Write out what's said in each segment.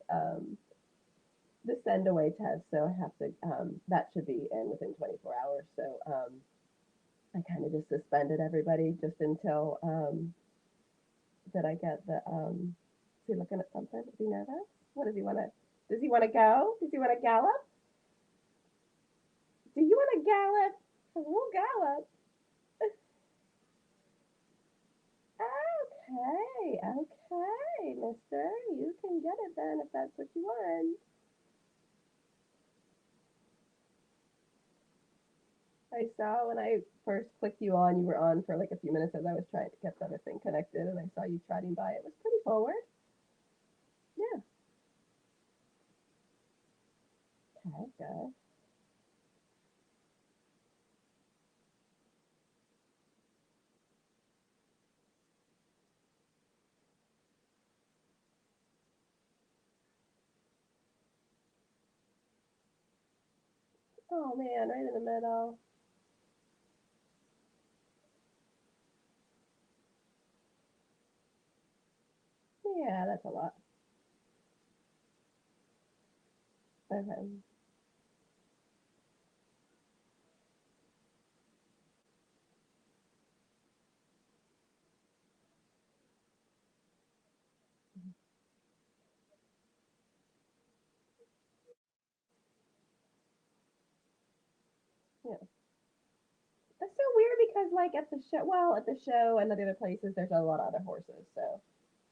the send away test, so I have to that should be in within 24 hours. So I kind of just suspended everybody just until that I get the is he looking at something? Does he know that? What does he want to? Does he want to go? Does he want to gallop? Do you want to gallop? We'll gallop. Okay, okay, mister. You can get it then if that's what you want. I saw when I first clicked you on, you were on for like a few minutes as I was trying to get the other thing connected, and I saw you trotting by. It was pretty forward. Yeah. Okay, good. Oh man, right in the middle. Yeah, that's a lot. Okay. Yeah. That's so weird because like at the show, well, at the show and the other places, there's a lot of other horses. So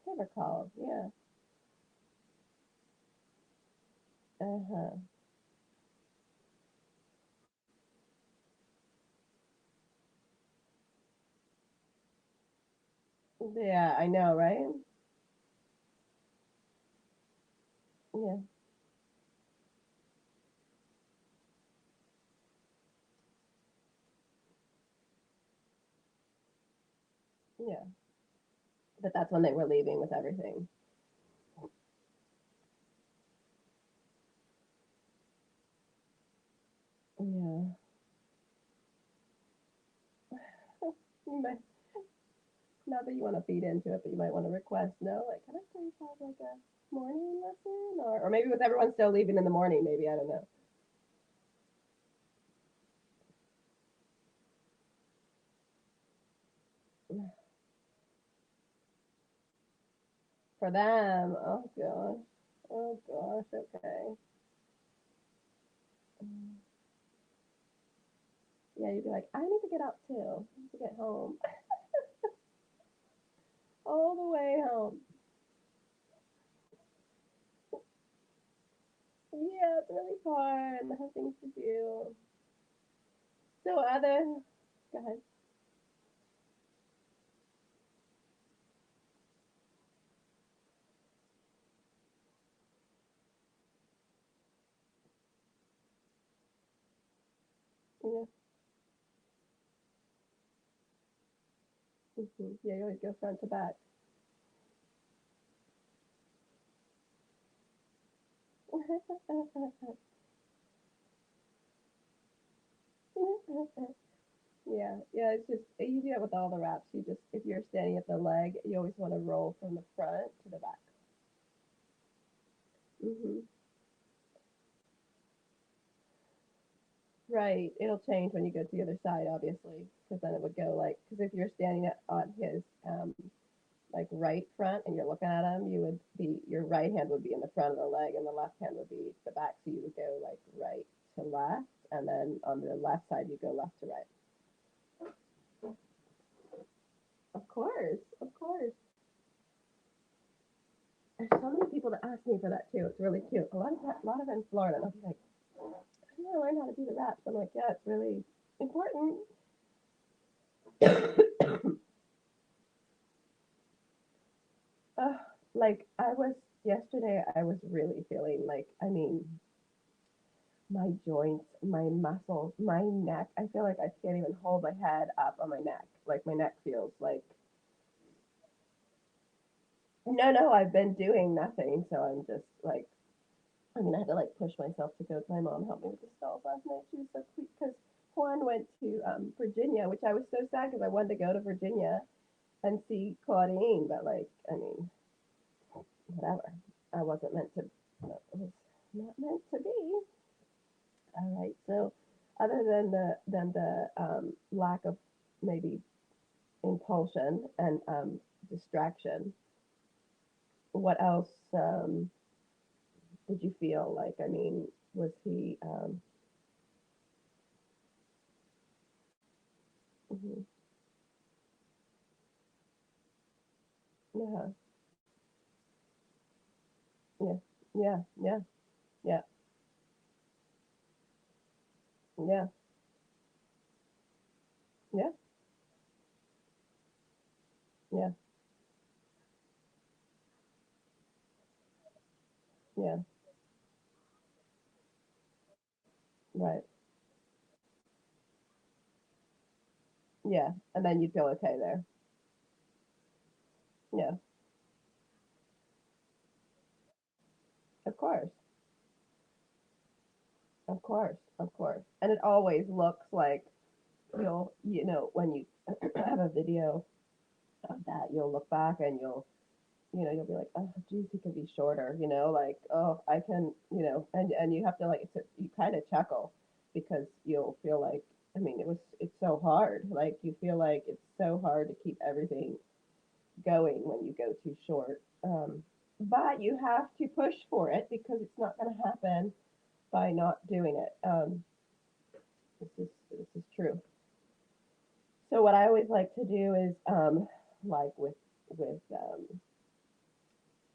never called. Yeah. Uh huh. Yeah, I know, right? Yeah. Yeah. But that's when they were leaving with everything. Yeah. You might, not that you want to feed into it, but you might want to request, no, like, can I please have like a morning lesson? Or maybe with everyone still leaving in the morning, maybe, I don't know. For them, oh gosh. Oh gosh, okay. Yeah, you'd be like, I need to get up too. I need to get home. All the way home. Yeah, it's really far and I have things to do. So other, go ahead. Yeah. Yeah, you always go front to back. Yeah, yeah, it's just you do that with all the wraps. You just if you're standing at the leg, you always want to roll from the front to the back. Hmm. Right, it'll change when you go to the other side, obviously, because then it would go like because if you're standing on his like right front and you're looking at him, you would be your right hand would be in the front of the leg and the left hand would be the back, so you would go like right to left, and then on the left side you go left to right. Of course, of course. There's so many people that ask me for that too. It's really cute. A lot of in Florida. And I'll be like, I want to learn how to do the raps. I'm like, yeah, it's really important. uh, like I was yesterday, I was really feeling like, I mean, my joints, my muscles, my neck. I feel like I can't even hold my head up on my neck. Like my neck feels like, no, no, I've been doing nothing. So I'm just like, I mean, I had to like push myself to go. My mom helped me with the stalls last night. She was so sweet because Juan went to Virginia, which I was so sad because I wanted to go to Virginia and see Claudine, but like, I mean, whatever. I wasn't meant to. That was not meant to be. All right. So, other than the lack of maybe impulsion and distraction, what else did you feel like? I mean, was he? Mhm. Yeah, yeah, yeah, yeah, yeah, yeah, yeah, yeah, yeah. Right. Yeah, and then you feel okay there. Yeah, of course, of course, of course. And it always looks like when you have a video of that, you'll look back and you'll be like, oh, geez, he could be shorter, like, oh, I can, and you have to like, you kind of chuckle because you'll feel like, I mean, it's so hard. Like, you feel like it's so hard to keep everything going when you go too short. But you have to push for it because it's not going to happen by not doing it. This is true. So what I always like to do is, like with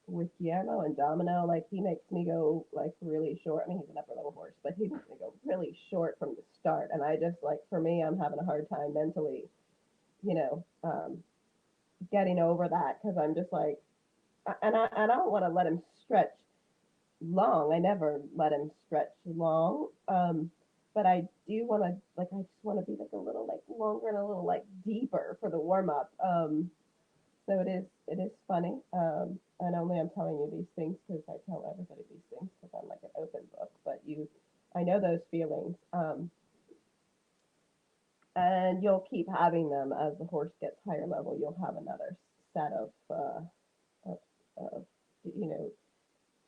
with Guillermo and Domino, like he makes me go like really short. I mean, he's an upper level horse, but he makes me go really short from the start. And I just like, for me, I'm having a hard time mentally, you know, getting over that because I'm just like, and I don't want to let him stretch long. I never let him stretch long. But I do want to like, I just want to be like a little like longer and a little like deeper for the warm up. So it is funny. And only I'm telling you these things because I tell everybody these things because I'm like an open book. But I know those feelings. And you'll keep having them as the horse gets higher level. You'll have another set of, of you know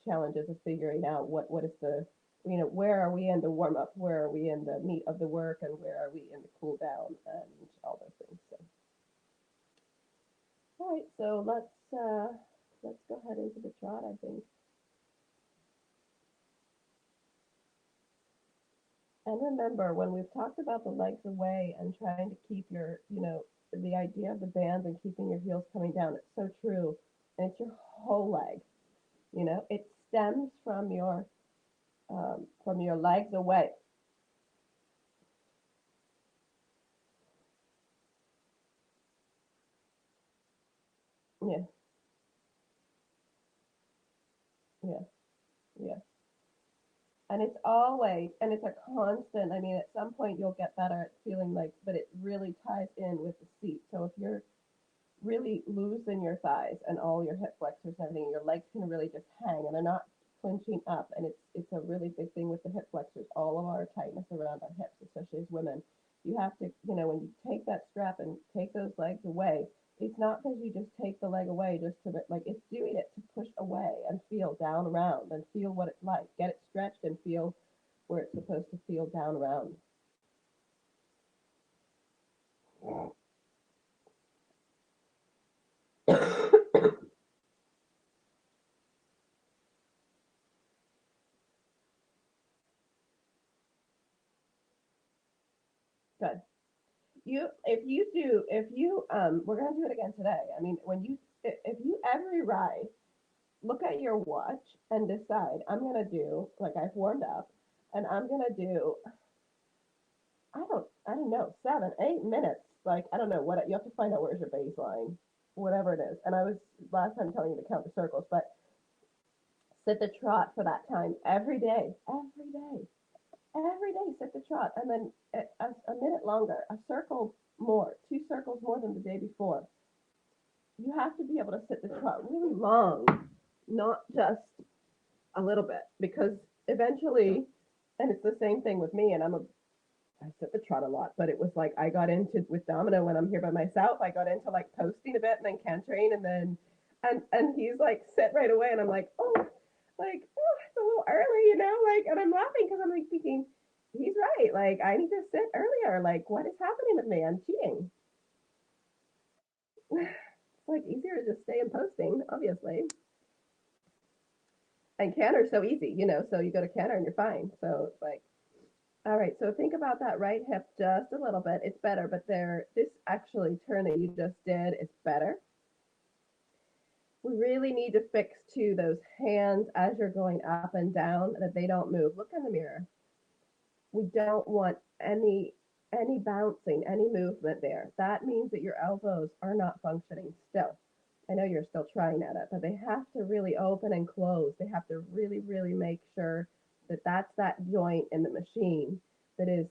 challenges of figuring out what is the where are we in the warm up, where are we in the meat of the work, and where are we in the cool down and all those things. So, all right, so let's go ahead into the trot. I think. And remember, when we've talked about the legs away and trying to keep the idea of the bands and keeping your heels coming down, it's so true. And it's your whole leg. It stems from your legs away. Yeah, yeah, yeah. And it's a constant. I mean, at some point you'll get better at feeling like, but it really ties in with the seat. So if you're really loosen your thighs and all your hip flexors and everything, your legs can really just hang and they're not clinching up. And it's a really big thing with the hip flexors, all of our tightness around our hips, especially as women. You have to, when you take that strap and take those legs away, it's not because you just take the leg away just to like, it's doing it to push away and feel down around and feel what it's like. Get it stretched and feel where it's supposed to feel down around. Good. We're gonna do it again today. I mean, if you every ride look at your watch and decide, I'm gonna do, like, I've warmed up and I'm gonna do, I don't know, 7 8 minutes, like, I don't know what you have to find out where's your baseline, whatever it is. And I was last time telling you to count the circles, but sit the trot for that time every day sit the trot, and then a minute longer, a circle more, 2 circles more than the day before. You have to be able to sit the trot really long, not just a little bit, because eventually, and it's the same thing with me, and I sit the trot a lot, but it was like I got into with Domino when I'm here by myself. I got into like posting a bit and then cantering, and then and he's like sit right away, and I'm like, oh, like, oh, it's a little early, like, and I'm laughing because I'm like thinking, he's right. Like, I need to sit earlier. Like, what is happening with me? I'm cheating. It's like easier to just stay in posting, obviously. And canter's so easy, so you go to canter and you're fine. So it's like, all right, so think about that right hip just a little bit. It's better, but this actually turn that you just did is better. We really need to fix to those hands as you're going up and down that they don't move. Look in the mirror. We don't want any bouncing, any movement there. That means that your elbows are not functioning still. I know you're still trying at it, but they have to really open and close. They have to really, really make sure that that's that joint in the machine that is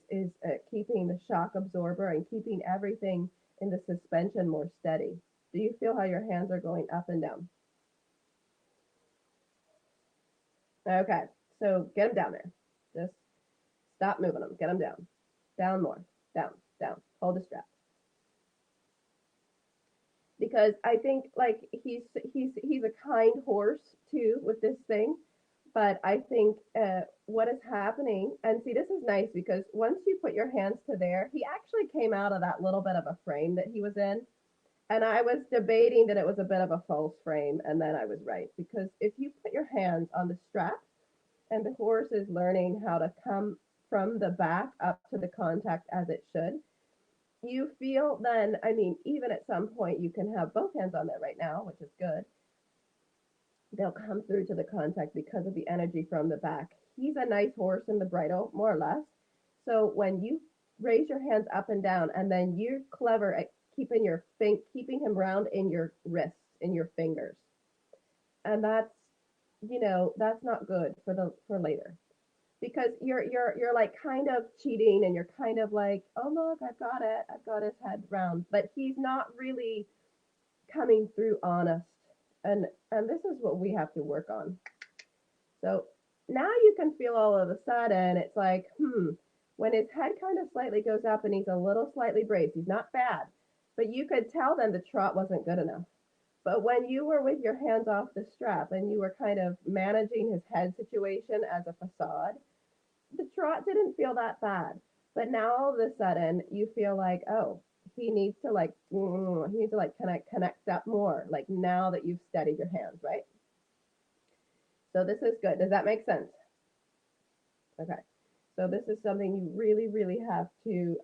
keeping the shock absorber and keeping everything in the suspension more steady. Do you feel how your hands are going up and down? Okay, so get them down there. Just stop moving them. Get them down. Down more. Down, down. Hold the strap. Because I think like he's a kind horse too with this thing, but I think what is happening, and see, this is nice because once you put your hands to there, he actually came out of that little bit of a frame that he was in, and I was debating that it was a bit of a false frame, and then I was right because if you put your hands on the strap and the horse is learning how to come from the back up to the contact as it should, you feel then, I mean, even at some point you can have both hands on there right now, which is good. They'll come through to the contact because of the energy from the back. He's a nice horse in the bridle, more or less. So when you raise your hands up and down, and then you're clever at keeping him round in your wrists, in your fingers, and that's not good for later because you're like kind of cheating and you're kind of like, oh look, I've got his head round, but he's not really coming through honest, and this is what we have to work on. So now you can feel all of a sudden it's like, when his head kind of slightly goes up and he's a little slightly braced, he's not bad, but you could tell then the trot wasn't good enough. But when you were with your hands off the strap and you were kind of managing his head situation as a facade, the trot didn't feel that bad. But now all of a sudden you feel like, oh, he needs to like connect up more. Like now that you've steadied your hands, right? So this is good. Does that make sense? Okay. So this is something you really, really have to,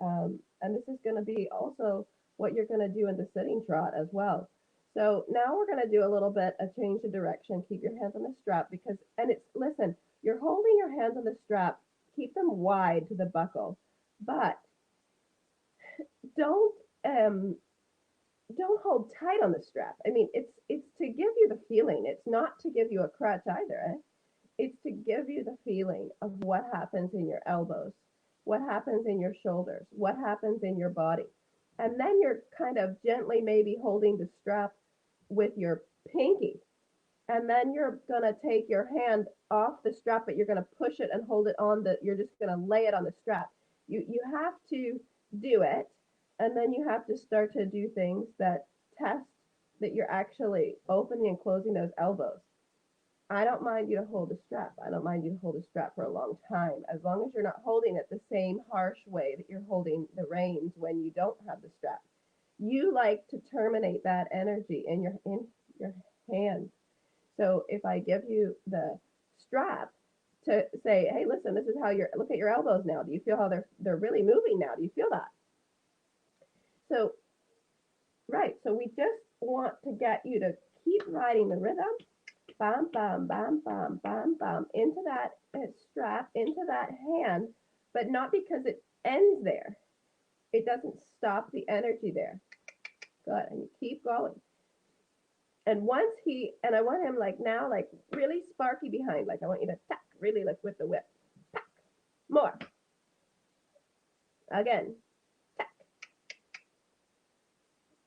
and this is going to be also what you're going to do in the sitting trot as well. So now we're going to do a little bit of change of direction. Keep your hands on the strap because, and it's, listen, you're holding your hands on the strap, keep them wide to the buckle, but don't, um, don't hold tight on the strap. I mean, it's to give you the feeling. It's not to give you a crutch either. It's to give you the feeling of what happens in your elbows, what happens in your shoulders, what happens in your body. And then you're kind of gently maybe holding the strap with your pinky. And then you're going to take your hand off the strap, but you're going to push it and hold it on you're just going to lay it on the strap. You have to do it. And then you have to start to do things that test that you're actually opening and closing those elbows. I don't mind you to hold the strap. I don't mind you to hold the strap for a long time, as long as you're not holding it the same harsh way that you're holding the reins when you don't have the strap. You like to terminate that energy in your hands. So if I give you the strap to say, hey, listen, this is how you're look at your elbows now. Do you feel how they're really moving now? Do you feel that? So right. So we just want to get you to keep riding the rhythm, bam, bam, bam, bam, bam, bam, into that strap, into that hand, but not because it ends there. It doesn't stop the energy there. Good. And you keep going. And I want him like now, like really sparky behind. Like I want you to tack, really like with the whip. Tack. More. Again. Tack.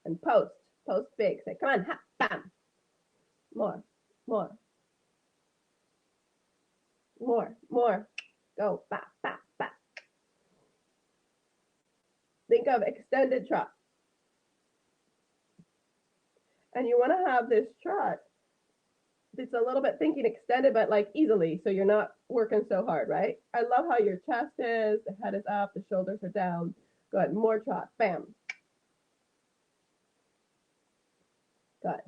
And post. Post big. Say, come on, ha, bam. More. More. More. More. Go. Bap, bap, bap. Think of extended trot. And you want to have this trot it's a little bit thinking extended, but like easily. So you're not working so hard, right? I love how your chest is, the head is up, the shoulders are down. Good. More trot. Bam. Good.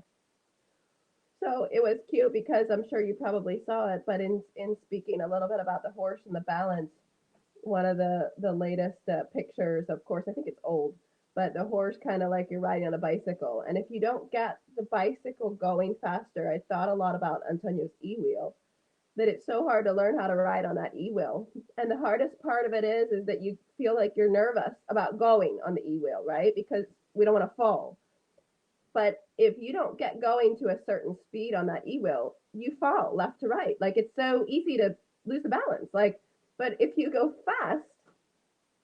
So it was cute because I'm sure you probably saw it, but in speaking a little bit about the horse and the balance, one of the latest pictures, of course, I think it's old, but the horse kind of like you're riding on a bicycle. And if you don't get the bicycle going faster, I thought a lot about Antonio's e-wheel, that it's so hard to learn how to ride on that e-wheel. And the hardest part of it is that you feel like you're nervous about going on the e-wheel, right? Because we don't want to fall. But if you don't get going to a certain speed on that e-wheel, you fall left to right. Like it's so easy to lose the balance. Like, but if you go fast,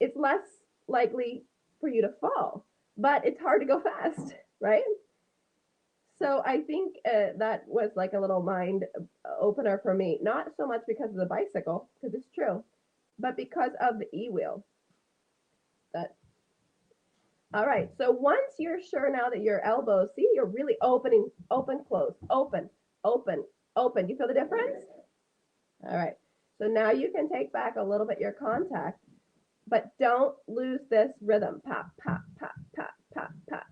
it's less likely for you to fall. But it's hard to go fast, right? So I think that was like a little mind opener for me. Not so much because of the bicycle, because it's true, but because of the e-wheel. That all right. So once you're sure now that your elbows, see, you're really opening, open, close, open, open, open. Do you feel the difference? All right. So now you can take back a little bit your contact, but don't lose this rhythm. Pop, pop, pop, pop, pop, pop.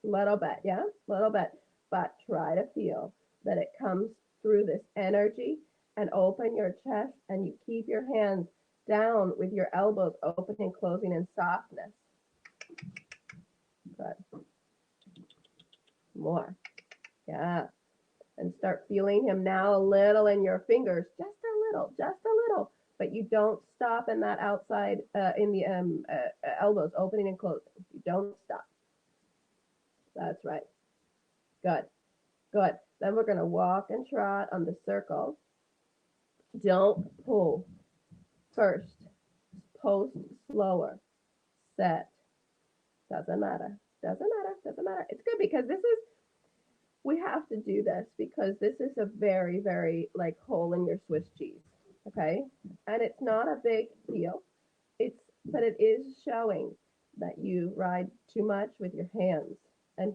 Little bit, yeah, little bit. But try to feel that it comes through this energy and open your chest and you keep your hands down with your elbows opening, closing in softness. Good. More. Yeah. And start feeling him now a little in your fingers, just a little, just a little. But you don't stop in that outside, in the elbows, opening and closing. You don't stop. That's right. Good, good. Then we're going to walk and trot on the circle. Don't pull. First, post slower. Set. Doesn't matter. Doesn't matter. Doesn't matter. It's good because this is, we have to do this because this is a very, very like hole in your Swiss cheese. Okay. And it's not a big deal. It's, but it is showing that you ride too much with your hands. And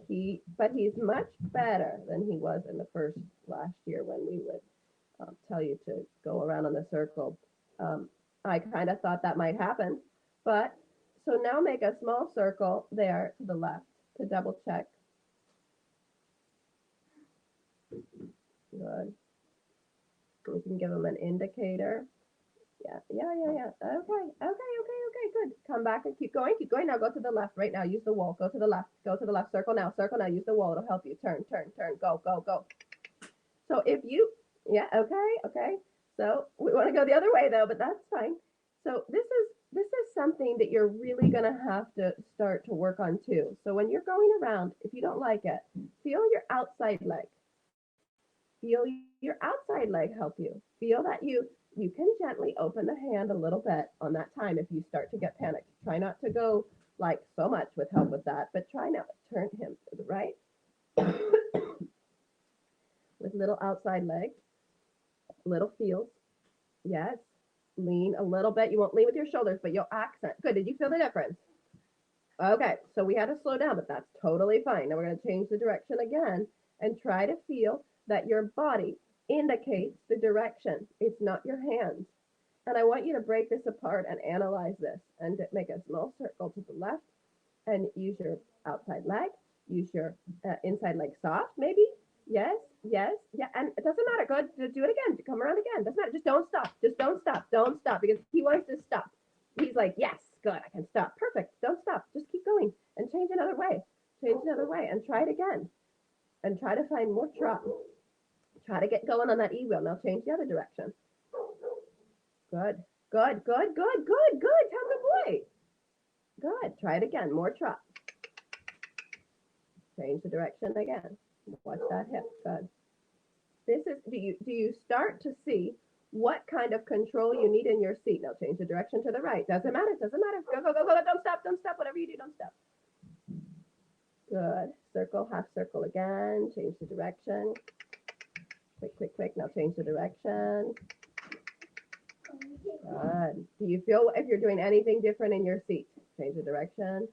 but he's much better than he was in the first last year when we would tell you to go around in the circle. I kind of thought that might happen, but so now make a small circle there to the left to double check. Good. We can give him an indicator. Yeah. Okay, good. Come back and keep going, keep going. Now go to the left right now. Use the wall. Go to the left. Go to the left. Circle now. Circle now. Use the wall. It'll help you. Turn, turn, turn. Go, go, go. So if you, yeah, okay. So we want to go the other way though, but that's fine. So this is something that you're really going to have to start to work on too. So when you're going around, if you don't like it, feel your outside leg. Feel your outside leg help you. Feel that you can gently open the hand a little bit on that time if you start to get panicked. Try not to go like so much with help with that, but try now. Turn him to the right with little outside leg, little feels. Yes. Lean a little bit. You won't lean with your shoulders, but you'll accent. Good. Did you feel the difference? Okay. So we had to slow down, but that's totally fine. Now we're going to change the direction again and try to feel that your body indicates the direction. It's not your hands. And I want you to break this apart and analyze this and make a small circle to the left and use your outside leg. Use your inside leg soft, maybe. Yes, yes, yeah. And it doesn't matter. Go ahead, do it again. Come around again. Doesn't matter. Just don't stop. Just don't stop. Don't stop because he wants to stop. He's like, yes, good. I can stop. Perfect. Don't stop. Just keep going and change another way. Change another way and try it again. And try to find more trot. Try to get going on that e-wheel. Now change the other direction. Good. Good. Good. Good. Good. Good. Tell good boy. Good. Try it again. More trot. Change the direction again. Watch that hip. Good. This is, do you start to see what kind of control you need in your seat? Now change the direction to the right. Doesn't matter. Doesn't matter. Go, go, go, go. Don't stop. Don't stop. Whatever you do, don't stop. Good. Circle, half circle again. Change the direction. Quick, quick, quick. Now change the direction. Good. Do you feel if you're doing anything different in your seat? Change the direction.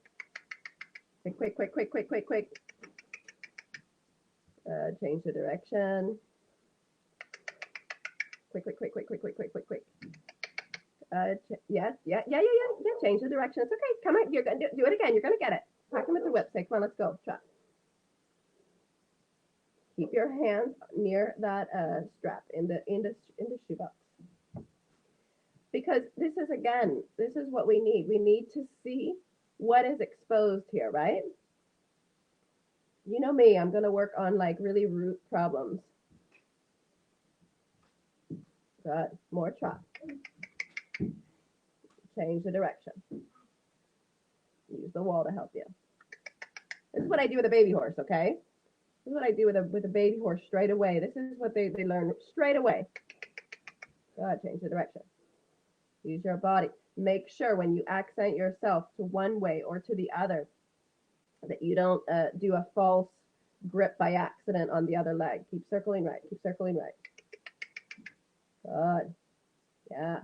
Quick, quick, quick, quick, quick, quick, quick. Change the direction. quick, quick, quick, quick, quick, quick, quick, quick, quick. Yes, yeah. Change the direction. It's okay. Come on, you're gonna do it again. You're gonna get it. Pack him with the whip. Say, come on, let's go. Trot. Keep your hands near that strap in the shoebox. Because this is what we need. We need to see what is exposed here, right? You know me, I'm gonna work on like really root problems. Good. More trot. Change the direction. Use the wall to help you. This is what I do with a baby horse, okay? This is what I do with a baby horse straight away. This is what they learn straight away. Good. Change the direction. Use your body. Make sure when you accent yourself to one way or to the other that you don't do a false grip by accident on the other leg. Keep circling right. Keep circling right. Good. Yeah.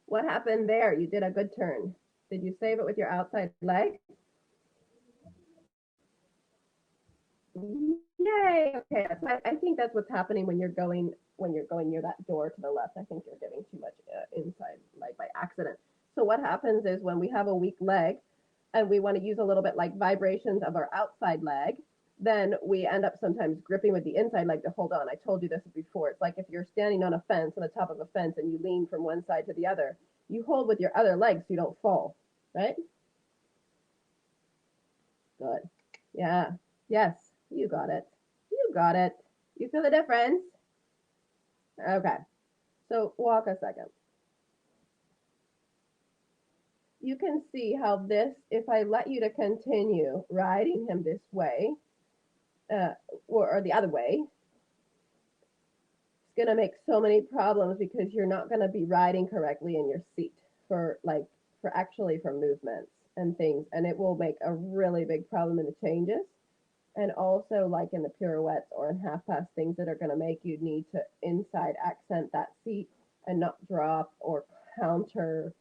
What happened there? You did a good turn. Did you save it with your outside leg? Yay. Okay. I think that's what's happening when you're going near that door to the left. I think you're getting too much inside leg by accident. So what happens is when we have a weak leg and we want to use a little bit like vibrations of our outside leg, then we end up sometimes gripping with the inside leg to hold on. I told you this before. It's like if you're standing on a fence, on the top of a fence, and you lean from one side to the other, you hold with your other leg so you don't fall, right? Good. Yeah. Yes. You got it. You got it. You feel the difference? Okay. So walk a second. You can see how this, if I let you to continue riding him this way, or the other way, it's gonna make so many problems because you're not gonna be riding correctly in your seat for movements and things, and it will make a really big problem in the changes, and also like in the pirouettes or in half pass, things that are gonna make you need to inside accent that seat and not drop or counter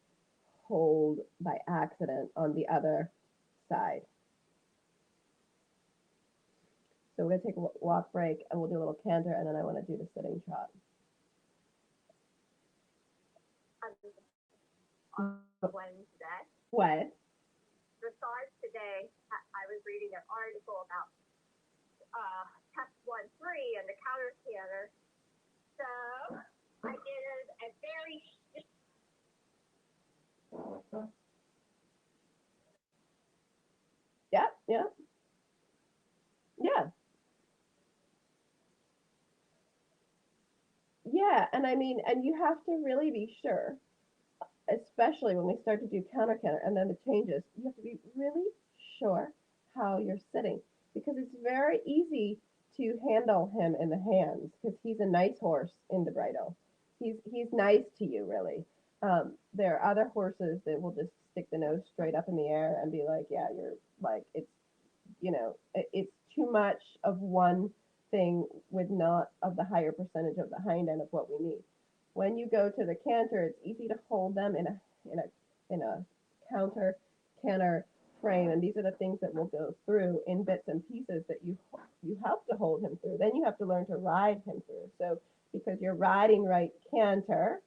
hold by accident on the other side. So we're gonna take a walk break and we'll do a little canter, and then I want to do the sitting trot. Wednesday. What? Besides today, I was reading an article about Test 1-3 and the counter scanner. So I did a very Yeah. Yeah, and I mean, and you have to really be sure, especially when we start to do counter canter and then the changes, you have to be really sure how you're sitting because it's very easy to handle him in the hands because he's a nice horse in the bridle. He's nice to you, really. There are other horses that will just stick the nose straight up in the air and be like, yeah, you're like, it's too much of one thing with not of the higher percentage of the hind end of what we need. When you go to the canter, it's easy to hold them in a counter canter frame, and these are the things that we'll go through in bits and pieces that you have to hold him through. Then you have to learn to ride him through. So because you're riding right canter,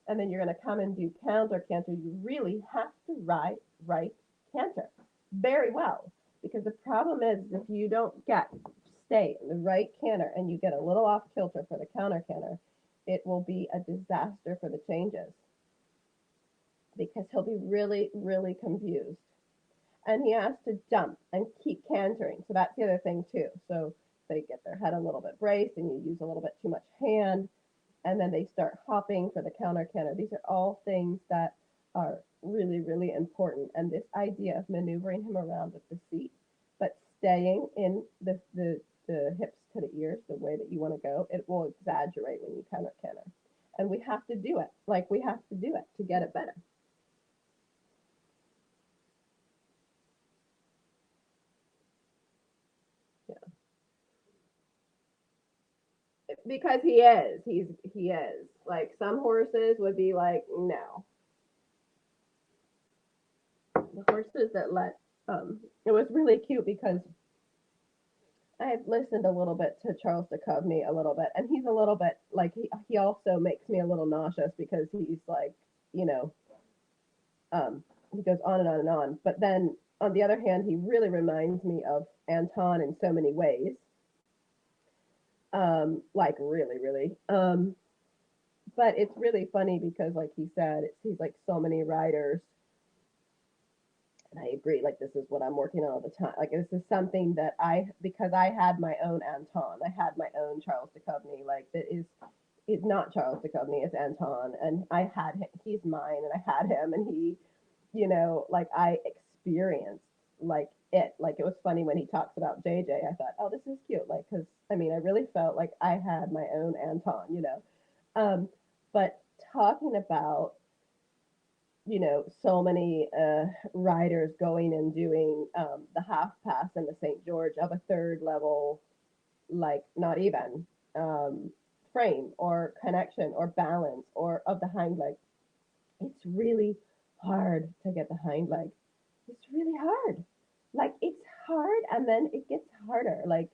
and then you're going to come and do counter canter, you really have to ride right canter very well. Because the problem is if you don't stay in the right canter and you get a little off kilter for the counter canter, it will be a disaster for the changes because he'll be really, really confused. And he has to jump and keep cantering. So that's the other thing too. So they get their head a little bit braced and you use a little bit too much hand and then they start hopping for the counter canter. These are all things that are really, really important. And this idea of maneuvering him around with the seat, but staying in the hips to the ears, the way that you want to go, it will exaggerate when you counter canter. And we have to do it. Like we have to do it to get it better. Because he is like some horses would be like no, the horses that let it was really cute because I've listened a little bit to Charles Duchovny a little bit, and he's a little bit like he also makes me a little nauseous because he's like, you know, he goes on and on and on. But then on the other hand, he really reminds me of Anton in so many ways, like really, really. But it's really funny because, like he said, he's like so many writers, and I agree. Like this is what I'm working on all the time. Like this is something that because I had my own Anton, I had my own Charles Duchovny. Like that is not Charles Duchovny, it's Anton, and I had him. He's mine, and I had him, and he, like I experienced like it. Like it was funny when he talks about JJ. I thought, oh, this is cute. Like because I mean, I really felt like I had my own Anton. Um, but talking about so many riders going and doing the half pass in the St. George of a third level, like not even um, frame or connection or balance or of the hind leg. It's really hard to get the hind leg. It's really hard. Like it's hard and then it gets harder. Like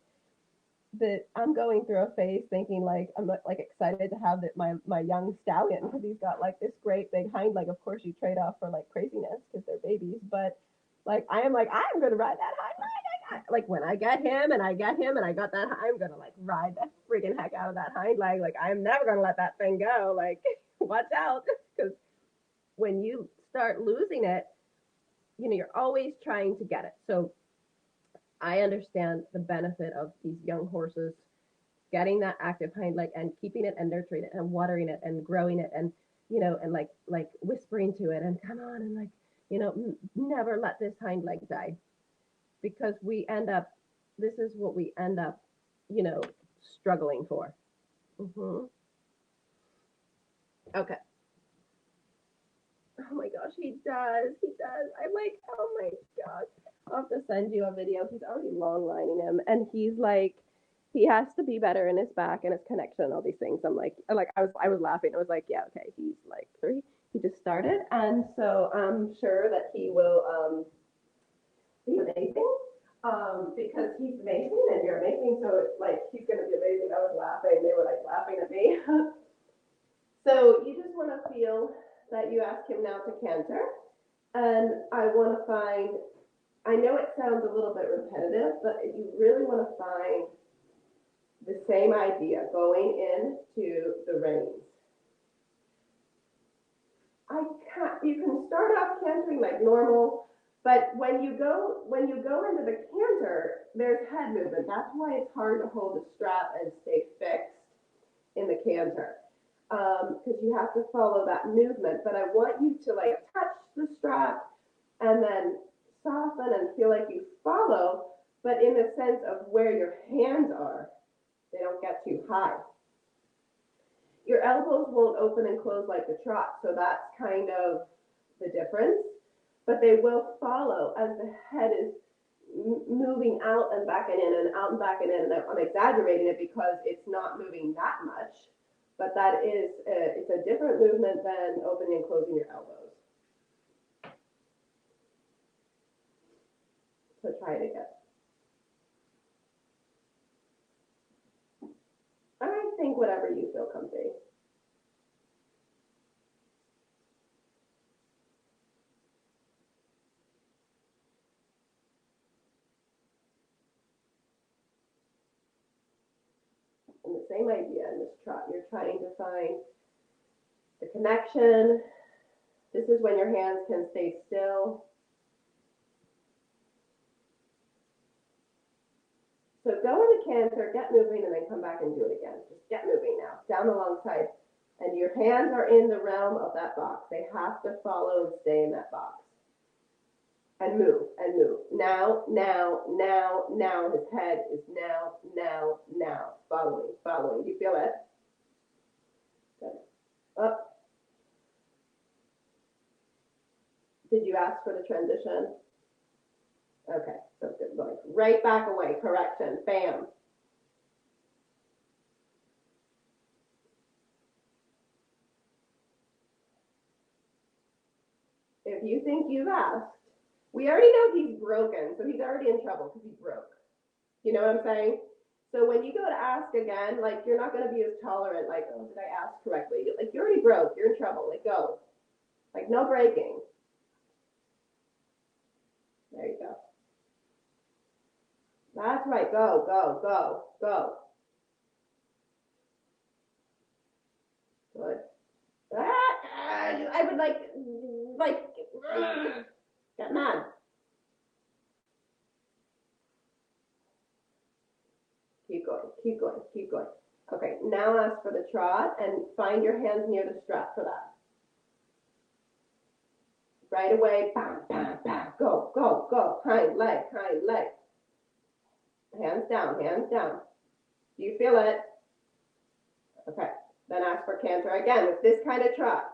I'm going through a phase thinking like I'm like excited to have my young stallion because he's got like this great big hind leg. Of course, you trade off for like craziness because they're babies, but like I am like I'm gonna ride that hind leg. Like when I get him and I get him and I got that, I'm gonna like ride the friggin' heck out of that hind leg. Like I'm never gonna let that thing go. Like watch out because when you start losing it, you're always trying to get it. So I understand the benefit of these young horses getting that active hind leg and keeping it and nurturing it and watering it and growing it and and like whispering to it and come on and like never let this hind leg die because we end up this is what we end up you know struggling for. hmm okay. Oh my gosh, he does. I'm like, oh my gosh, I'll have to send you a video. He's already long lining him and he's like he has to be better in his back and his connection and all these things. I was laughing. I was like, yeah, okay, he's like 3. He just started, and so I'm sure that he will be amazing. Because he's amazing and you're amazing, so it's like he's gonna be amazing. I was laughing. They were like laughing at me. So you just want to feel that you ask him now to canter, and I want to find. I know it sounds a little bit repetitive, but you really want to find the same idea going into the reins. I can't. You can start off cantering like normal, but when you go into the canter, there's head movement. That's why it's hard to hold the strap and stay fixed in the canter because you have to follow that movement. But I want you to like touch the strap and then soften and feel like you follow, but in the sense of where your hands are, they don't get too high. Your elbows won't open and close like the trot, so that's kind of the difference. But they will follow as the head is moving out and back and in and out and back and in. And I'm exaggerating it because it's not moving that much, but that is it's a different movement than opening and closing your elbows. So try it again. I think whatever you feel comfy. And the same idea in this trot. You're trying to find the connection. This is when your hands can stay still. So go into canter, get moving, and then come back and do it again. Just get moving now, down the long side. And your hands are in the realm of that box. They have to follow and stay in that box. And move, and move. Now, now, now, now. His head is now, now, now. Following, following. Do you feel it? Good. Up. Did you ask for the transition? Okay, so good. Going right back away. Correction. Bam. If you think you've asked, we already know he's broken, so he's already in trouble because he broke. You know what I'm saying? So when you go to ask again, like you're not going to be as tolerant. Like, oh, did I ask correctly? Like you already broke. You're in trouble. Like go. Like no breaking. There you go. That's right. Go, go, go, go. Good. I would get mad. Keep going, keep going, keep going. Okay, now ask for the trot and find your hands near the strap for that. Right away, bam, bam, bam, go, go, go. Hind leg, hind leg. Hands down, hands down. Do you feel it? Okay, then ask for canter again with this kind of trot.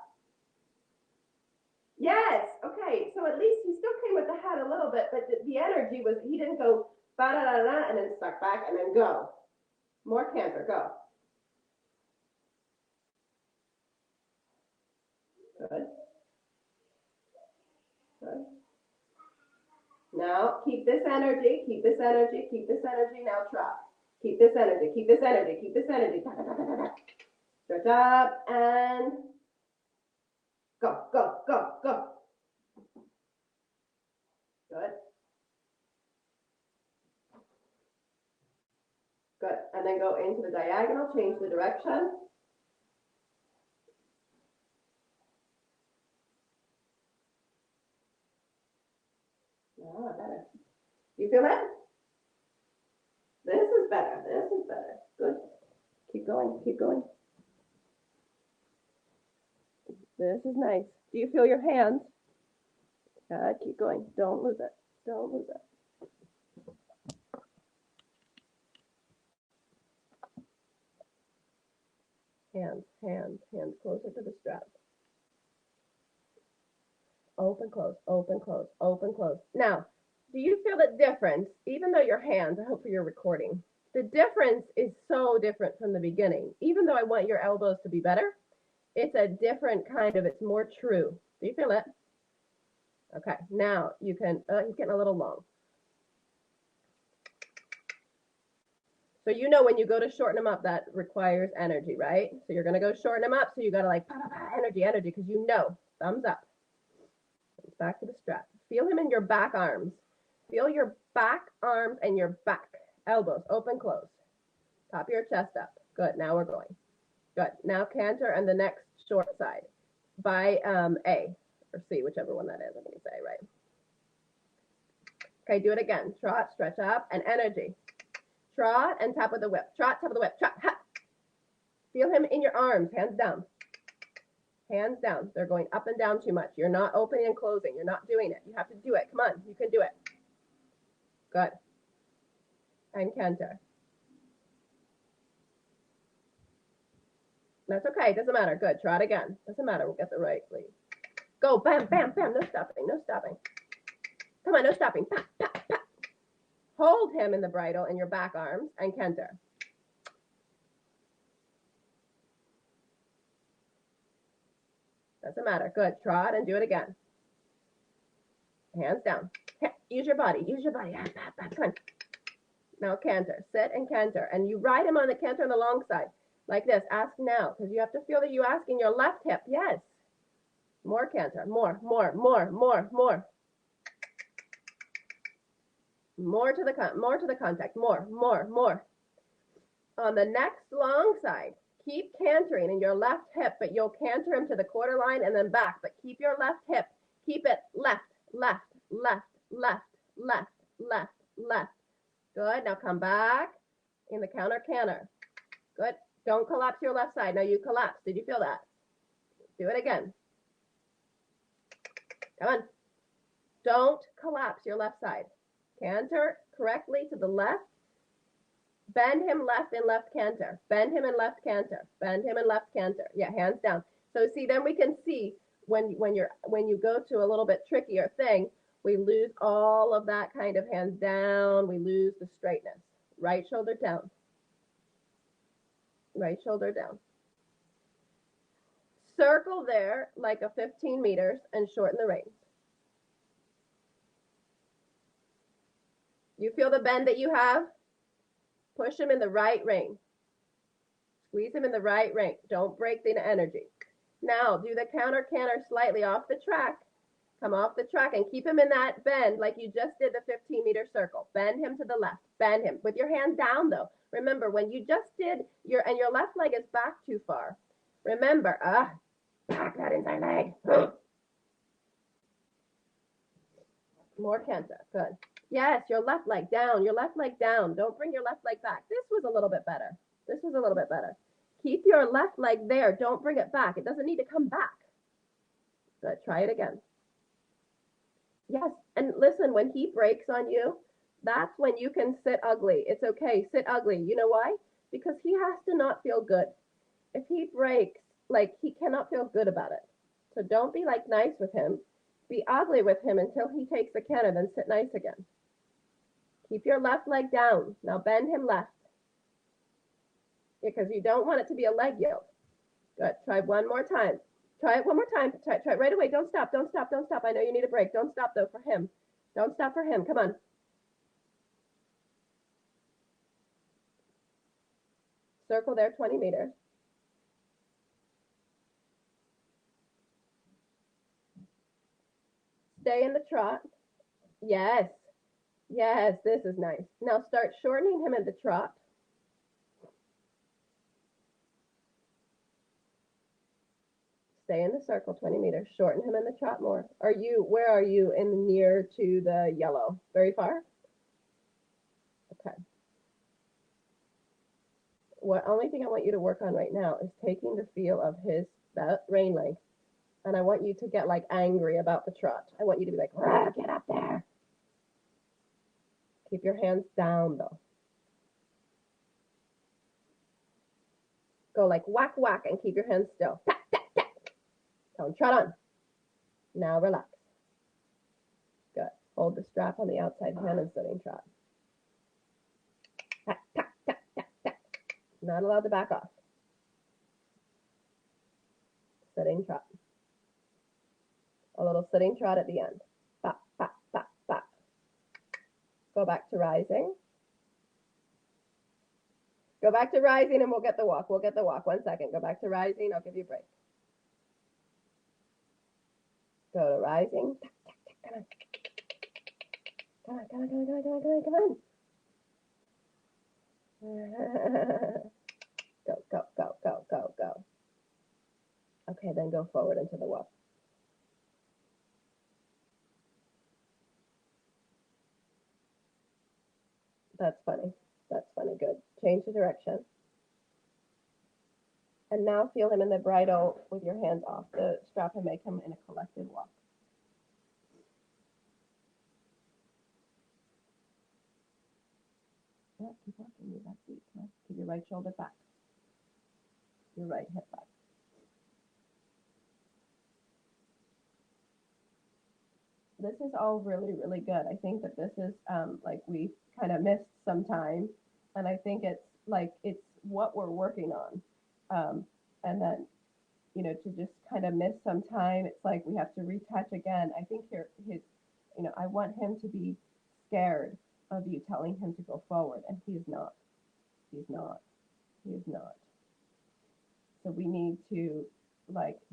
Yes, okay, so at least he still came with the head a little bit, but the energy was, he didn't go ba-da-da-da and then suck back and then go. More canter, go. Good. Good. Now keep this energy, keep this energy, keep this energy. Now trot. Keep this energy, keep this energy, keep this energy. Stretch up and go, go, go, go. Good. Good. And then go into the diagonal, change the direction. Oh, better. You feel that? This is better. This is better. Good. Keep going. Keep going. This is nice. Do you feel your hands? Good. Keep going. Don't lose it. Don't lose it. Hands, hands, hands closer to the strap. Open, close, open, close, open, close. Now, do you feel the difference, even though your hands, I hope you're recording, the difference is so different from the beginning. Even though I want your elbows to be better, it's a different kind of, it's more true. Do you feel it? Okay, now you can, he's getting a little long. So you know when you go to shorten them up, that requires energy, right? So you're gonna go shorten them up, so you gotta like, energy, energy, because you know, thumbs up. Back to the strap. Feel him in your back arms. Feel your back arms and your back. Elbows, open, close. Top of your chest up. Good, now we're going. Good, now canter and the next short side. By A, or C, whichever one that is, I'm gonna say, right? Okay, do it again. Trot, stretch up, and energy. Trot and tap with the whip. Trot, tap with the whip. Trot, ha. Feel him in your arms, hands down. Hands down. They're going up and down too much. You're not opening and closing. You're not doing it. You have to do it. Come on. You can do it. Good. And canter. That's okay. Doesn't matter. Good. Trot again. Doesn't matter. We'll get the right lead. Go. Bam, bam, bam. No stopping. No stopping. Come on. No stopping. Pa, pa, pa. Hold him in the bridle in your back arms and canter. Doesn't matter. Good. Trot and do it again. Hands down. Use your body. Use your body. Come on. Now canter. Sit and canter. And you ride him on the canter on the long side. Like this. Ask now. Because you have to feel that you ask in your left hip. Yes. More canter. More, more, more, more, more. More to the contact. More, more, more. On the next long side, keep cantering in your left hip, but you'll canter him to the quarter line and then back. But keep your left hip. Keep it left, left, left, left, left, left, left. Good. Now come back in the counter canter. Good. Don't collapse your left side. Now you collapse. Did you feel that? Do it again. Come on. Don't collapse your left side. Canter correctly to the left. Bend him left and left canter. Bend him and left canter. Bend him and left canter. Yeah, hands down. So see, then we can see when you go to a little bit trickier thing, we lose all of that kind of hands down. We lose the straightness. Right shoulder down. Right shoulder down. Circle there like a 15 meters and shorten the reins. You feel the bend that you have? Push him in the right rein. Squeeze him in the right rein. Don't break the energy. Now do the counter canter slightly off the track. Come off the track and keep him in that bend like you just did the 15-meter circle. Bend him to the left. Bend him with your hand down though. Remember, when you just did your left leg is back too far. Remember, back that inside leg. More canter. Good. Yes, your left leg down. Your left leg down. Don't bring your left leg back. This was a little bit better. This was a little bit better. Keep your left leg there. Don't bring it back. It doesn't need to come back. Good. Try it again. Yes, and listen, when he breaks on you, that's when you can sit ugly. It's okay, sit ugly. You know why? Because he has to not feel good. If he breaks, like, he cannot feel good about it. So don't be like nice with him. Be ugly with him until he takes the canter, then sit nice again. Keep your left leg down. Now bend him left. Because you don't want it to be a leg yoke. Good. Try one more time. Try it one more time. Try it right away. Don't stop. Don't stop. Don't stop. I know you need a break. Don't stop, though, for him. Don't stop for him. Come on. Circle there, 20 meters. Stay in the trot. Yes. Yes, this is nice. Now start shortening him in the trot. Stay in the circle, 20 meters. Shorten him in the trot more. Where are you in near to the yellow? Very far? Okay. Only thing I want you to work on right now is taking the feel of that rein length. And I want you to get like angry about the trot. I want you to be like, get up there. Keep your hands down though. Go like whack, whack, and keep your hands still. Tap, tap, tap. Don't trot on. Now relax. Good. Hold the strap on the outside hand and sitting trot. Tap, tap, tap, tap, tap. Not allowed to back off. Sitting trot. A little sitting trot at the end. Bop, bop, bop, bop. Go back to rising. Go back to rising and we'll get the walk. We'll get the walk. 1 second. Go back to rising. I'll give you a break. Go to rising. Come on. Come on, come on, come on, come on, come on, come on, come on. Go, go, go, go, go, go. Okay, then go forward into the walk. That's funny. That's funny. Good. Change the direction. And now feel him in the bridle with your hands off the strap and make him in a collected walk. Yeah, keep walking. Your back feet. Keep your right shoulder back. Your right hip back. This is all really, really good. I think that this is like we kind of missed some time. And I think it's what we're working on. And then, to just kind of miss some time, it's like we have to retouch again. I think I want him to be scared of you telling him to go forward, and he's not. He's not. He's not. So we need to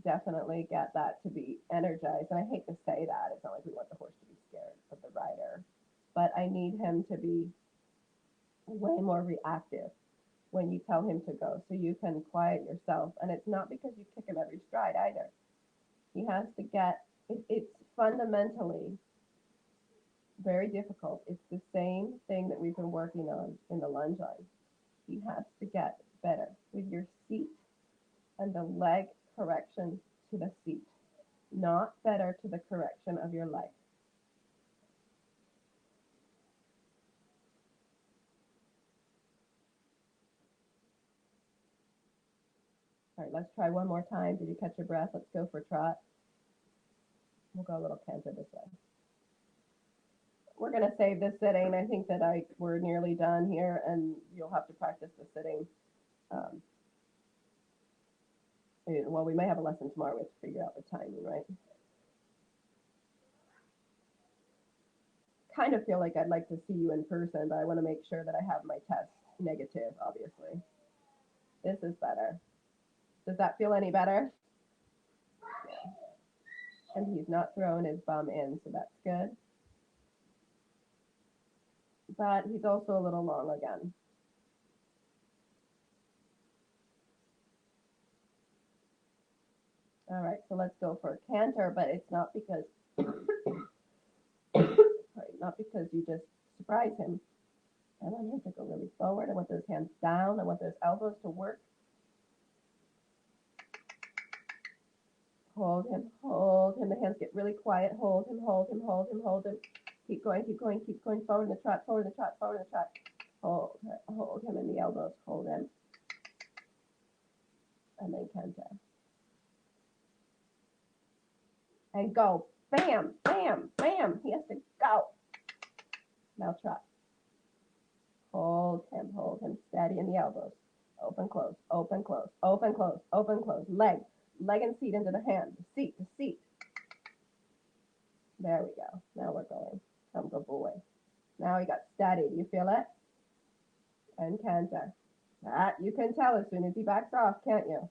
definitely get that to be energized. And I hate to say that. It's not like we want the horse to be scared of the rider, but I need him to be way more reactive when you tell him to go, so you can quiet yourself. And it's not because you kick him every stride either. He has to get, it's fundamentally very difficult. It's the same thing that we've been working on in the lunge line. He has to get better with your seat and the leg correction to the seat, not better to the correction of your leg. All right, let's try one more time. Did you catch your breath? Let's go for a trot. We'll go a little canter this way. We're going to save this sitting. I think that we're nearly done here, and you'll have to practice the sitting. Well, we may have a lesson tomorrow. We have to figure out the timing, right? Kind of feel like I'd like to see you in person, but I want to make sure that I have my test negative, obviously. This is better. Does that feel any better? Yeah. And he's not throwing his bum in, so that's good. But he's also a little long again. All right, so let's go for a canter, but it's not because, sorry, not because you just surprise him. I want him to go really forward. I want those hands down. I want those elbows to work. Hold him, hold him. The hands get really quiet. Hold him, hold him, hold him, hold him. Keep going, keep going, keep going forward in the trot, forward in the trot, forward in the trot. Hold him in the elbows. Hold him. And then kenta. And go. Bam, bam, bam. He has to go. Now trot. Hold him steady in the elbows. Open, close, open, close, open, close, open, close. Leg, leg and seat into the hand. The seat, the seat. There we go. Now we're going. Come, good boy. Now he got steady. Do you feel it? And canter. That you can tell as soon as he backs off, can't you?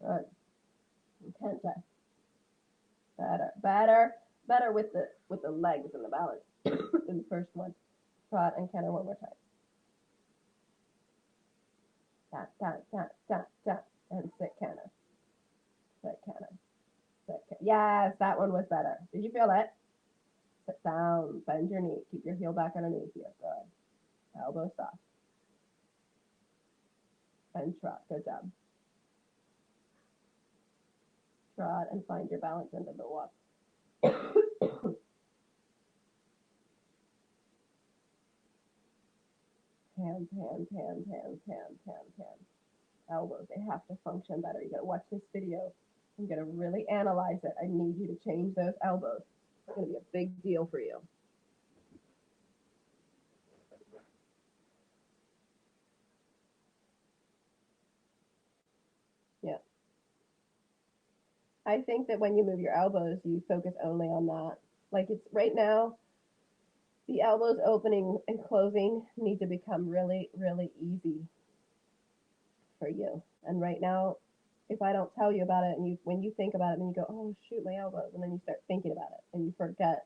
Good. And canter. Better, better, better with the legs and the balance in the first one. Trot and canter one more time. Dot, dot, dot, dot, dot. And sit canter. Sit canter. Sit canter. Yes, that one was better. Did you feel it? Sit down. Bend your knee. Keep your heel back underneath you. Good. Elbow soft. And trot. Good job. Trot and find your balance into the walk. Hands, hands, hands, hands, hands, hands, hands. Elbows, they have to function better. You gotta watch this video. I'm gonna really analyze it. I need you to change those elbows. It's gonna be a big deal for you. Yeah. I think that when you move your elbows, you focus only on that. Like it's right now, the elbows opening and closing need to become really, really easy for you. And right now, if I don't tell you about it and you when you think about it and you go, oh shoot, my elbows, and then you start thinking about it and you forget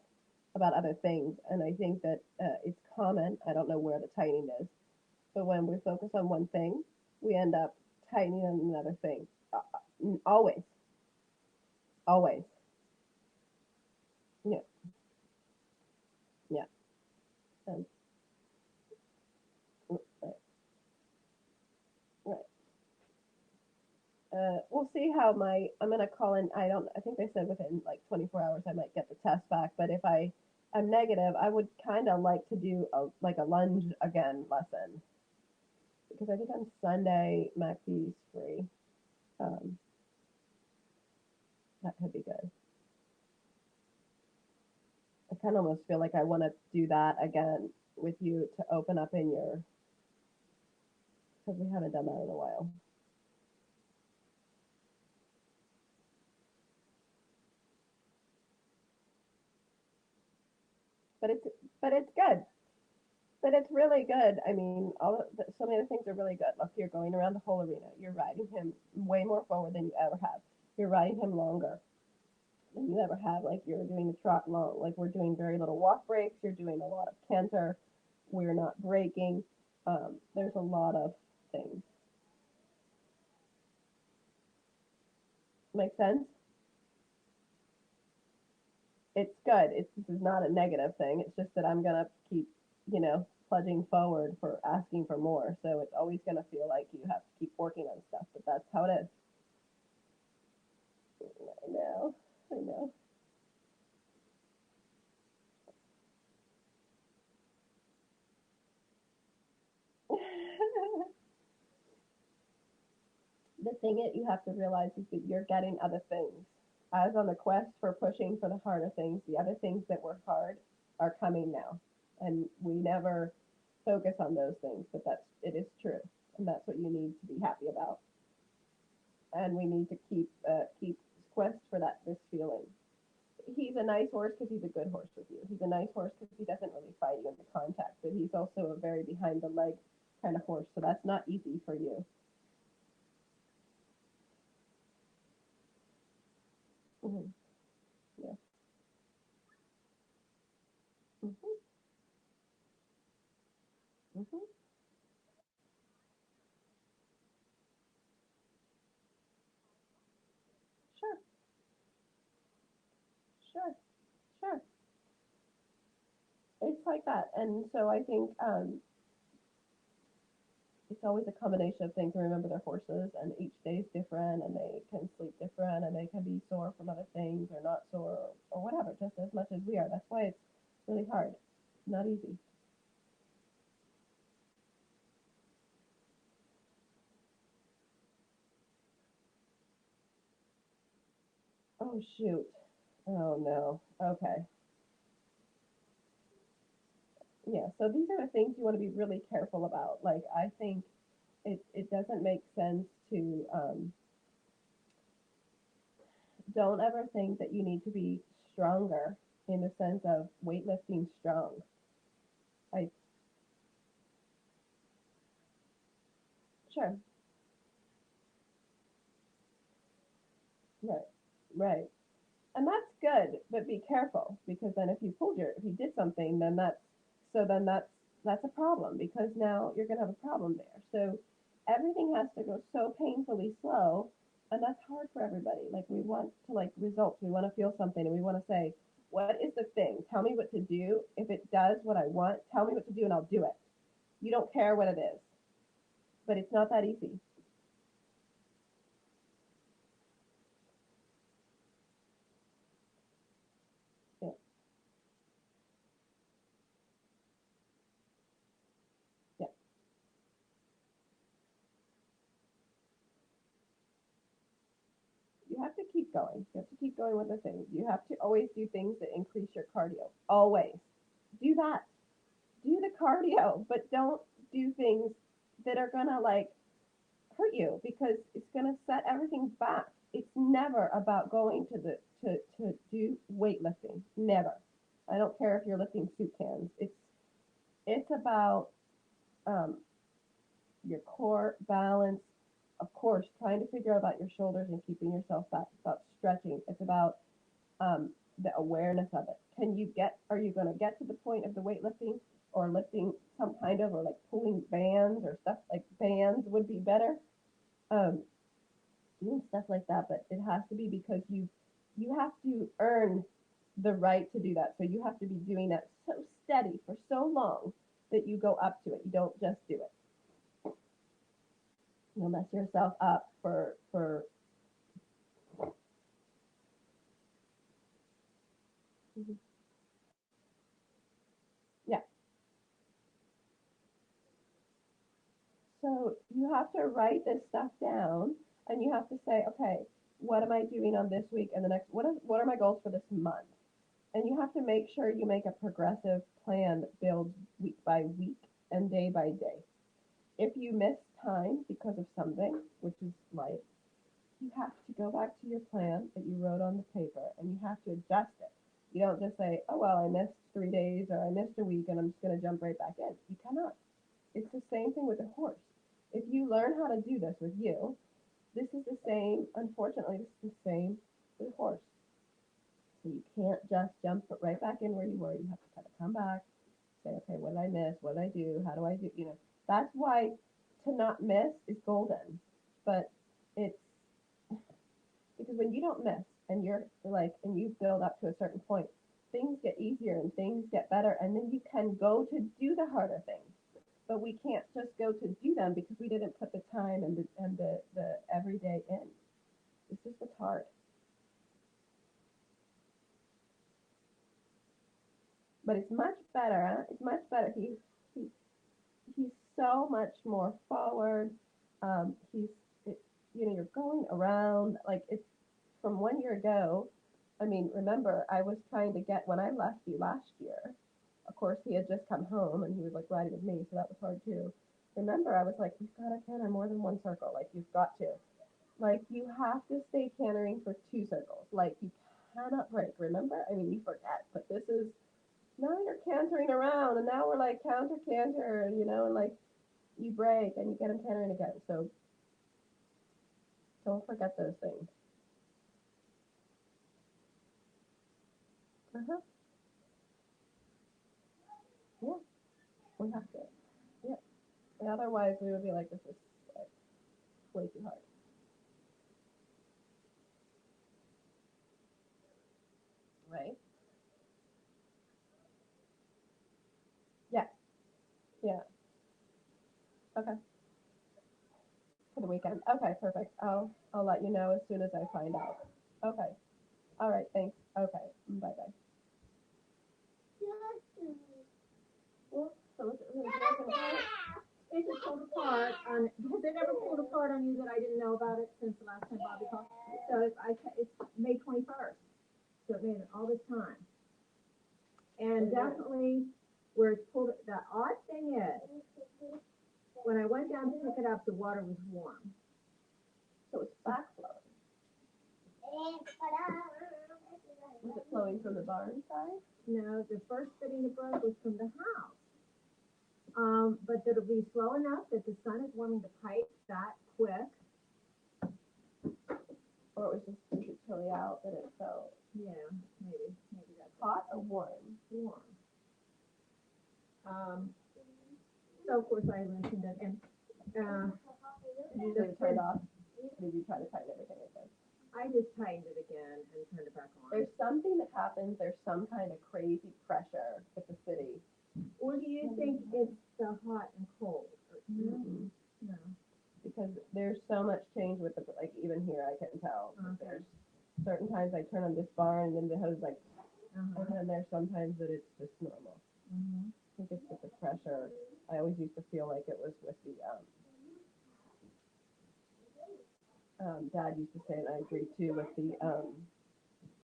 about other things. And I think that it's common. I don't know where the tightening is, but when we focus on one thing, we end up tightening on another thing. Always, always. Yeah, yeah. Um, right, right. We'll see how I'm gonna call in. I think they said within like 24 hours I might get the test back. But if I'm negative, I would kind of like to do like a lunge again lesson because I think on Sunday MacD's free. Um, that could be good. I kind of almost feel like I want to do that again with you to open up in your because we haven't done that in a while. But it's but it's good. But it's really good. I mean, so many of the things are really good. Look, you're going around the whole arena. You're riding him way more forward than you ever have. You're riding him longer than you ever have. Like you're doing the trot long. Like we're doing very little walk breaks. You're doing a lot of canter. We're not breaking. There's a lot of things. Make sense? It's good. This is not a negative thing. It's just that I'm gonna keep, plunging forward for asking for more. So it's always gonna feel like you have to keep working on stuff. But that's how it is. I know. I know. The thing that you have to realize is that you're getting other things. I was on the quest for pushing for the harder things. The other things that were hard are coming now, and we never focus on those things, but it is true, and that's what you need to be happy about. And we need to keep quest for this feeling. He's a nice horse because he's a good horse with you. He's a nice horse because he doesn't really fight you in the contact, but he's also a very behind the leg kind of horse, so that's not easy for you. Hmm. Yeah. Hmm. Hmm. Sure, sure, sure. It's like that, and so I think it's always a combination of things. Remember, they're horses, and each day is different, and they can sleep different, and they can be sore from other things, or not sore, or whatever, just as much as we are. That's why it's really hard, not easy. Oh shoot. Oh no. Okay. Yeah. So these are the things you want to be really careful about. Like I think it doesn't make sense to don't ever think that you need to be stronger in the sense of weightlifting strong. I sure. Right. Right. And that's good, but be careful because then if you did something, then that's a problem because now you're gonna have a problem there. So everything has to go so painfully slow, and that's hard for everybody. Like we want to like results, we want to feel something, and we want to say, what is the thing? Tell me what to do. If it does what I want, tell me what to do, and I'll do it. You don't care what it is, but it's not that easy. Yeah. Yeah. You have to keep going. You have to keep going with the things. You have to always do things that increase your cardio. Always. Do that. Do the cardio, but don't do things that are gonna like hurt you because it's gonna set everything back. It's never about going to do weightlifting. Never. I don't care if you're lifting soup cans. It's about um, your core balance, of course, trying to figure out about your shoulders and keeping yourself back. It's about stretching. It's about the awareness of it. Are you going to get to the point of the weightlifting or lifting some kind of, or like pulling bands or stuff like bands would be better. Um, Doing stuff like that, but it has to be because you have to earn the right to do that. So you have to be doing that so steady for so long that you go up to it. You don't just do it. You'll mess yourself up for yeah. So you have to write this stuff down and you have to say, okay, what am I doing on this week and the next what are my goals for this month? And you have to make sure you make a progressive plan that builds week by week and day by day. If you miss time because of something, which is life, you have to go back to your plan that you wrote on the paper and you have to adjust it. You don't just say, oh, well, I missed 3 days or I missed a week and I'm just going to jump right back in. You cannot. It's the same thing with a horse. If you learn how to do this with you, this is the same, unfortunately, this is the same with a horse. So you can't just jump right back in where you were. You have to kind of come back, say, okay, what did I miss? What did I do? How do I do? That's why to not miss is golden. But it's because when you don't miss and you're like, and you build up to a certain point, things get easier and things get better. And then you can go to do the harder things. But we can't just go to do them because we didn't put the time and the everyday in. It's just it's hard. But it's much better. Huh? It's much better. He he's so much more forward. He's it, you're going around like it's from 1 year ago. I mean, remember I was trying to get when I left you last year. Of course, he had just come home and he was like riding with me, so that was hard too. Remember, I was like, we've got to canter more than one circle. Like you've got to. Like you have to stay cantering for two circles. Like you cannot break. Remember? I mean, you forget, but this is now you're cantering around, and now we're like counter canter, and like you break and you get them tannering again. So don't forget those things. Uh-huh. Yeah, we have to. Yeah. And otherwise, we would be like, this is like way too hard. Right? Yeah. Yeah. Okay. For the weekend. Okay, perfect. I'll let you know as soon as I find out. Okay. All right. Thanks. Okay. Bye bye. Well, so It just pulled apart on, has it ever pulled apart on you that I didn't know about it since the last time Bobby called? So it's May 21st, so it made it all this time. And definitely where it's pulled, the odd thing is, when I went down to pick it up, the water was warm. So it's backflowing. Was it flowing from the barn side? No, the first fitting it broke was from the house. But that it'll be slow enough that the sun is warming the pipe that quick. Or it was just too chilly out that it felt Yeah, maybe that's hot or warm? warm. So of course I listened and Usually it turned off. Did you try to tighten everything again? I just tightened it again and turned it back on. There's something that happens. There's some kind of crazy pressure at the city. Or do you think it's the hot and cold? Mm-hmm. No. Because there's so much change with the, like, even here I can tell. Okay. There's certain times I turn on this barn and then the hose like, Uh-huh. and then there's sometimes that it's just normal. Mm-hmm. I think it's with the pressure. I always used to feel like it was with the, Dad used to say, and I agree too, with the